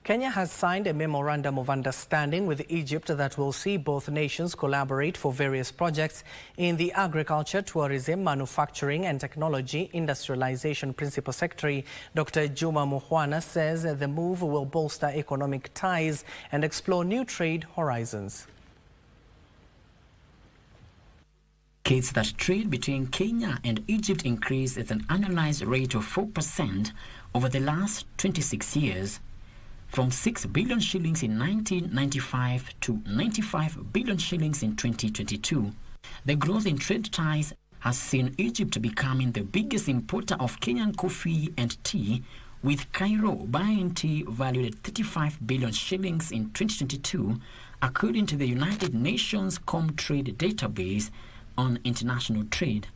Kenya has signed a memorandum of understanding with Egypt that will see both nations collaborate for various projects in the agriculture, tourism, manufacturing and technology industrialization. Principal Secretary Dr. Juma Mukhwana says the move will bolster economic ties and explore new trade horizons. Indicates that trade between Kenya and Egypt increased at an annualized rate of 4% over the last 26 years, from 6 billion shillings in 1995 to 95 billion shillings in 2022. The growth in trade ties has seen Egypt becoming the biggest importer of Kenyan coffee and tea, with Cairo buying tea valued at 35 billion shillings in 2022, according to the United Nations Comtrade database on international trade.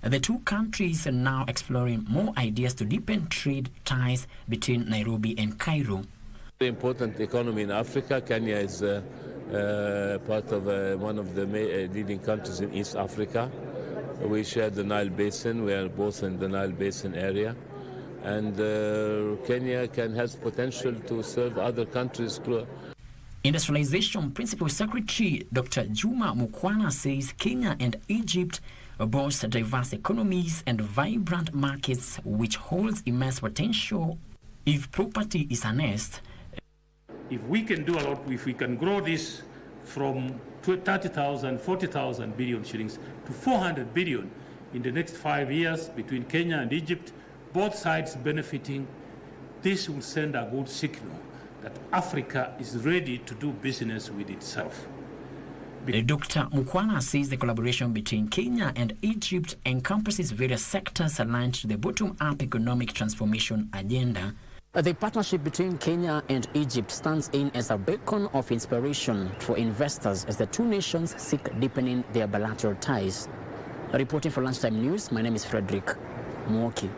The two countries are now exploring more ideas to deepen trade ties between Nairobi and Cairo. Very important economy in Africa. Kenya is part of one of the leading countries in East Africa. We share the Nile Basin. We are both in the Nile Basin area. And Kenya has potential to serve other countries. Industrialization Principal Secretary Dr. Juma Mukhwana says Kenya and Egypt boast diverse economies and vibrant markets, which holds immense potential if property is harnessed. If we can do a lot, if we can grow this from 30,000, 40,000 billion shillings to 400 billion in the next 5 years between Kenya and Egypt, both sides benefiting, this will send a good signal that Africa is ready to do business with itself. Dr. Mukhwana says the collaboration between Kenya and Egypt encompasses various sectors aligned to the bottom-up economic transformation agenda. The partnership between Kenya and Egypt stands in as a beacon of inspiration for investors as the two nations seek deepening their bilateral ties. Reporting for Lunchtime News, my name is Frederick Mwoki.